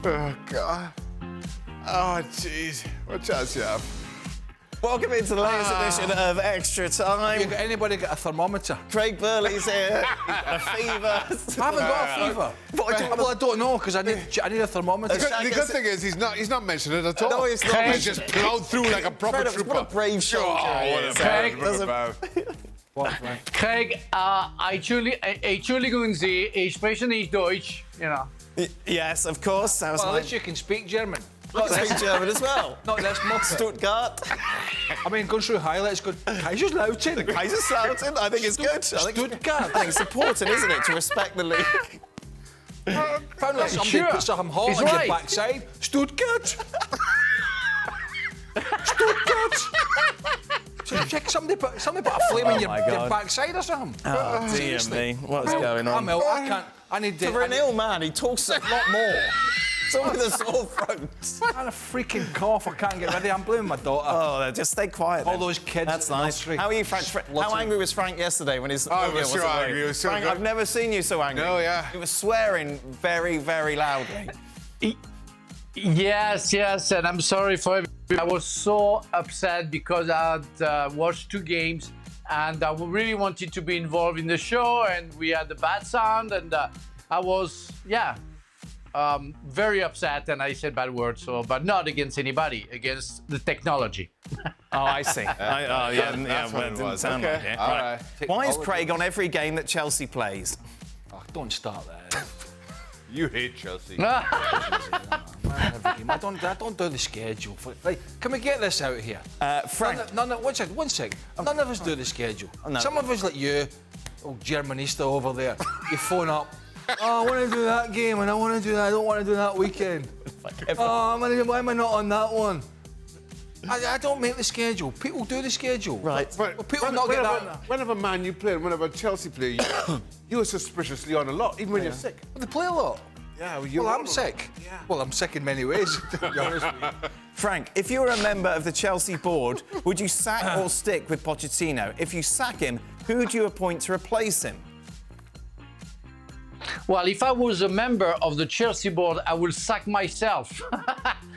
Oh, God. Oh, jeez. What chance you have? Welcome into the latest edition of Extra Time. Anybody got a thermometer? Craig Burley's here. He's got a fever. I haven't got a fever. Well, I don't know, because I need a thermometer. The good thing is he's not mentioning it at all. No, he's not. He's just plowed through like a proper trooper. What a brave soldier he is. Craig, Entschuldigung Sie, ich spreche nicht Deutsch, you know. Yes, of course. Well, at least you can speak German. I can speak German as well. Not this much. Stuttgart. I mean, going through highlights, good. Kaiserslautern. Kaiserslautern, I think it's good. Stuttgart. I think it's important, isn't it, to respect the league? Found like somebody put something hot on your backside. Stuttgart. Stuttgart. Check, somebody put a flame in your backside or something. Oh, dear me. What's going on? I'm ill. I can't. I need to. For an ill man, he talks a lot more. Someone with a sore throat. I had a freaking cough. I can't get ready. I'm blaming my daughter. Oh, just stay quiet. All then. those kids. That's nice. Nursery. How are you, Frank? How angry was Frank yesterday when his? Oh, he was so angry. He was so Frank, good. I've never seen you so angry. No, yeah. He was swearing very, very loudly. Yes, and I'm sorry for everything. I was so upset because I had watched 2 games and I really wanted to be involved in the show, and we had the bad sound, and I was, very upset, and I said bad words, but not against anybody, against the technology. Oh, I see. That's what it didn't was. sound Okay. like it. All Right. Why is Craig on every game that Chelsea plays? Oh, don't start that. You hate Chelsea. I don't do the schedule. Right, can we get this out here? Frank. One sec. None of us do the schedule. Oh, no. Some of us, like you, old Germanista over there, you phone up. Oh, I want to do that game, and I want to do that. I don't want to do that weekend. Why am I not on that one? I don't make the schedule. People do the schedule. Right. Well, people not get that. Whenever Man U played, whenever Chelsea played, you were suspiciously on a lot, even when you're sick. Well, they play a lot. Yeah, Well, I'm sick. Yeah. Well, I'm sick in many ways, to be honest with you. Frank, if you were a member of the Chelsea board, would you sack or stick with Pochettino? If you sack him, who would you appoint to replace him? Well, if I was a member of the Chelsea board, I would sack myself.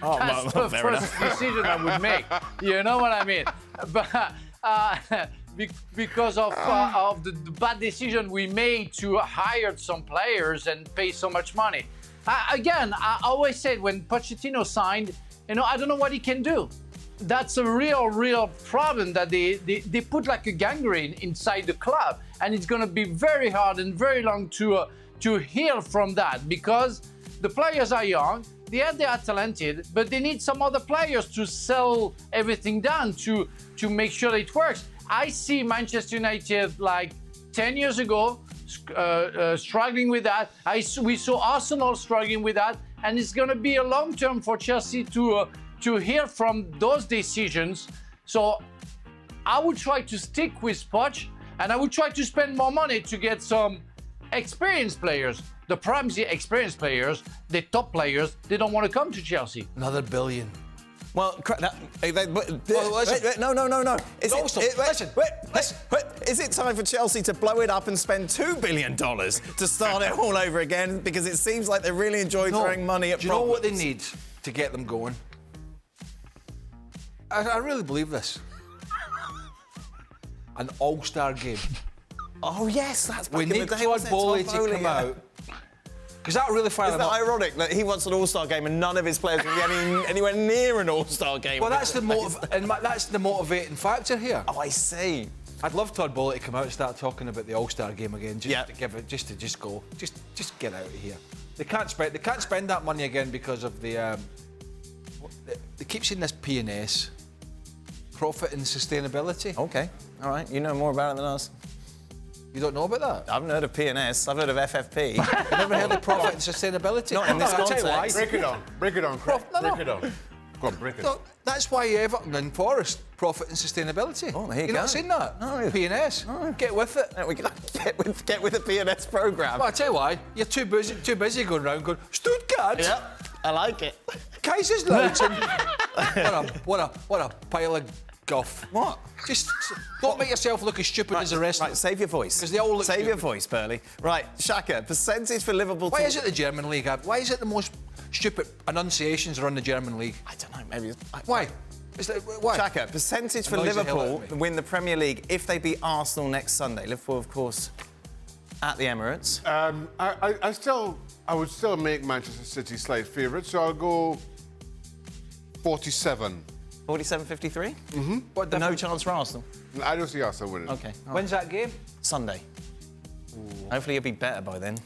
That's the first decision I would make. You know what I mean? But because of the bad decision we made to hire some players and pay so much money. Again, I always said when Pochettino signed, I don't know what he can do. That's a real problem, that they put like a gangrene inside the club, and it's going to be very hard and very long to heal from that, because the players are young, they are talented, but they need some other players to sell everything down to make sure it works. I see Manchester United like 10 years ago struggling with that. We saw Arsenal struggling with that, and it's going to be a long term for Chelsea to heal from those decisions. So I would try to stick with Poch, and I would try to spend more money to get some experienced players. The problem is the experienced players, the top players, they don't want to come to Chelsea. Another billion. Well, no. Is it time for Chelsea to blow it up and spend $2 billion to start it all over again? Because it seems like they really enjoy throwing money at Do you know what they need to get them going? I really believe this. An all-star game. Oh, yes, that's back We in the need day, Todd wasn't it? Bowley Todd to Bowley, come yeah. out. Because that really fired Isn't them that up. ironic that he wants an all-star game and none of his players can be anywhere near an all-star game? Well, that's that's the motivating factor here. Oh, I see. I'd love Todd Bowley to come out and start talking about the All-Star game again, Yeah. to go, just get out of here. They can't spend that money again because of the. They keep saying this P&S, profit and sustainability. OK, all right. You know more about it than us. You don't know about that? I haven't heard of P&S. I've heard of FFP. You've never heard of profit and sustainability? Not in this I'll tell you why. context. Break it on. Break it on, Craig. No. Break it on. Go on, break it. No, that's why Everton and Forest, profit and sustainability. Oh, there you You've go. not seen that? No. P&S. No. Get with it. We can get with the P&S programme. Well, I tell you why. You're too busy going round going, Stuttgart? Yeah, I like it. Kaiserslautern. what a pile of guff. What? Just don't make yourself look as stupid as the rest. Right, save your voice. 'Cause they all look Save your stupid. voice, Burley. Right, Shaka, percentage for Liverpool. Why is it the German league? Why is it the most stupid enunciations around the German league? I don't know, maybe... Why? Why? Chaka, percentage for Annoys the hell out Liverpool of to me. win the Premier League if they beat Arsenal next Sunday. Liverpool, of course, at the Emirates. I would still make Manchester City slight favourites, so I'll go 47. 47-53? What No difference? chance for Arsenal? I don't see Arsenal winning. OK. When's that game? Sunday. Hopefully you'll be better by then.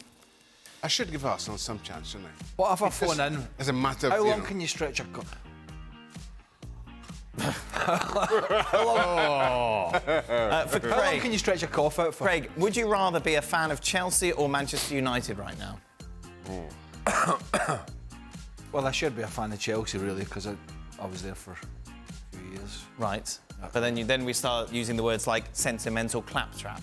I should give Arsenal some chance, shouldn't I? What if I phone in? As a matter of How you long know. can you stretch a cough? For How long Craig, can you stretch a cough out for? Craig, would you rather be a fan of Chelsea or Manchester United right now? Well, I should be a fan of Chelsea, really, because I was there for a few years. Right. But then we start using the words like sentimental claptrap.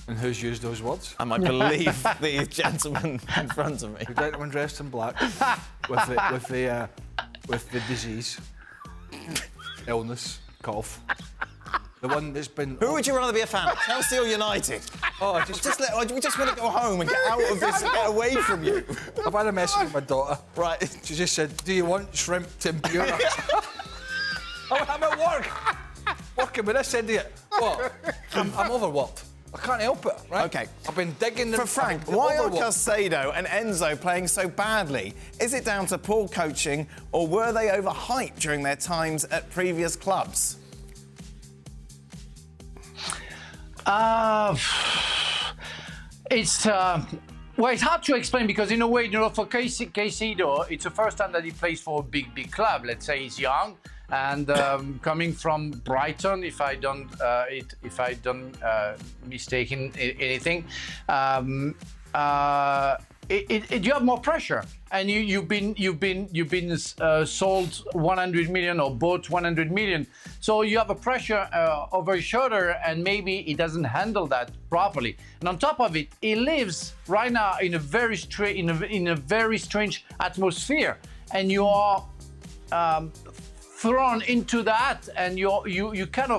And who's used those words? I might believe the gentleman in front of me. The gentleman dressed in black with the disease, illness, cough. The one that's been. Who would you rather be a fan of, Chelsea or United? Oh, We just want to go home and get out of this and get away from you. I've had a message with my daughter. Right. She just said, "Do you want shrimp tempura?" I'm at work, working with this idiot. What? I'm overworked. I can't help it, right? OK. I've been digging. For Frank, why are Caicedo and Enzo playing so badly? Is it down to poor coaching, or were they overhyped during their times at previous clubs? It's hard to explain because in a way, for Caicedo, it's the first time that he plays for a big club. Let's say he's young and coming from Brighton, if I don't mistaken anything. You have more pressure, and you've been sold 100 million or bought 100 million, so you have a pressure over his shoulder, and maybe he doesn't handle that properly. And on top of it, he lives right now in a very strange atmosphere, and you are thrown into that, and you kind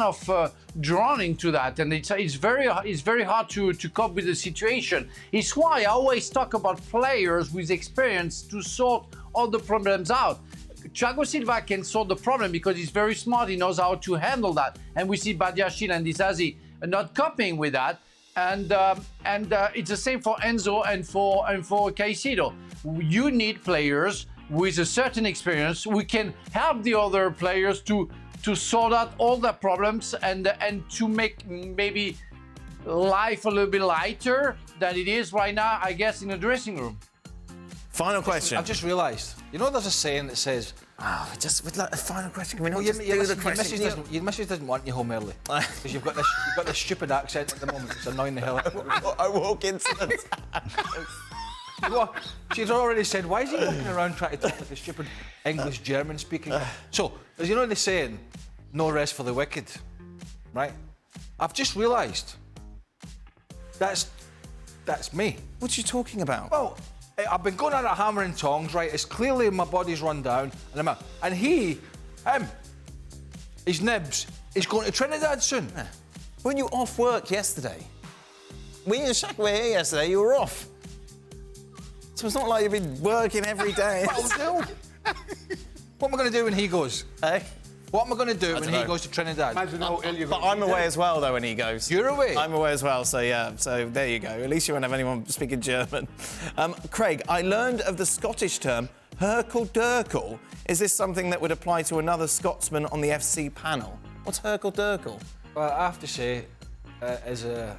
of drawn into that, and it's very hard to cope with the situation. It's why I always talk about players with experience to sort all the problems out. Thiago Silva can solve the problem because he's very smart. He knows how to handle that, and we see Badiashile and Disasi not coping with that. And it's the same for Enzo and for Caicedo. You need players with a certain experience. We can help the other players to sort out all the problems and to make maybe life a little bit lighter than it is right now, I guess, in the dressing room. Final question. I've just realised. You know, there's a saying that says, just with like the final question. Can we not your just do the question? missus doesn't want you home early because you've got this stupid accent at the moment. It's annoying the hell out of me. I walk into the She's already said, why is he walking around trying to talk like a stupid English German speaking? So, as you know, the saying, no rest for the wicked, right? I've just realised that's me. What are you talking about? Well, I've been going at it hammer and tongs, right? It's clearly my body's run down, and his nibs, he's going to Trinidad soon. Weren't you off work yesterday? We and Shaq were here yesterday. You were off. So it's not like you've been working every day. What am I going to do when he goes? Eh? What am I going to do when he know. goes to Trinidad? Imagine how ill you're But going I'm away as well, though, when he goes. You're away? I'm away as well, so yeah. So there you go. At least you won't have anyone speaking German. Craig, I learned of the Scottish term Herkel-Durkel. Is this something that would apply to another Scotsman on the FC panel? What's Herkel-Durkel? Well, I have to say, as a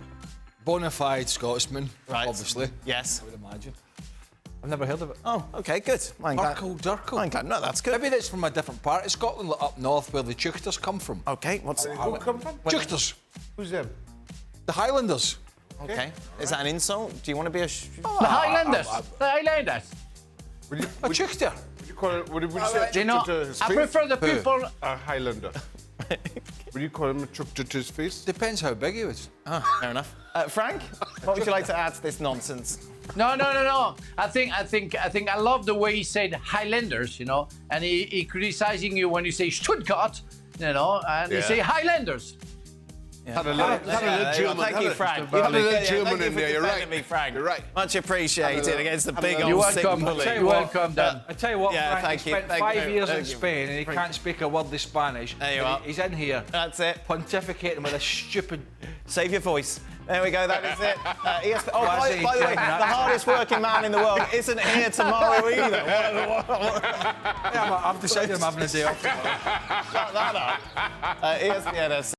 bona fide Scotsman, Right. obviously. Yes. I would imagine. I've never heard of it. Oh, OK, good. Durkel. No, that's good. Maybe that's from a different part of Scotland, like up north, where the Teuchters come from. OK, what's it? Who come from? Teuchters. Who's them? The Highlanders. OK. Is that an insult? Do you want to be a... The Highlanders. The Highlanders. Would you, A Teuchter. would you call it? Would you say You know, to his I face? prefer the people. A Highlander. Would you call him a truck to his face? Depends how big he was. Fair enough. Frank, what would you like to add to this nonsense? No. I think I love the way he said Highlanders, and he criticizing you when you say Stuttgart, and you say Highlanders. Had a little German. Thank you, Frank. Had a little German Thank you in for there. You're right. defending me, Frank. You're right. Much appreciated against the big You're old sick welcome. bully. You're welcome, Dan. I tell you what, Yeah, Frank, thank he you. spent Thank 5 you. years in Thank you. Spain and he can't speak a word of Spanish. There you But are. He's in here. That's it. Pontificating with a stupid. Save your voice. There we go, that is it. ESPN. Oh, by the way, the That's hardest working man in the world isn't here tomorrow either. I've decided I'm having a day off. Shut that up. ESPN FC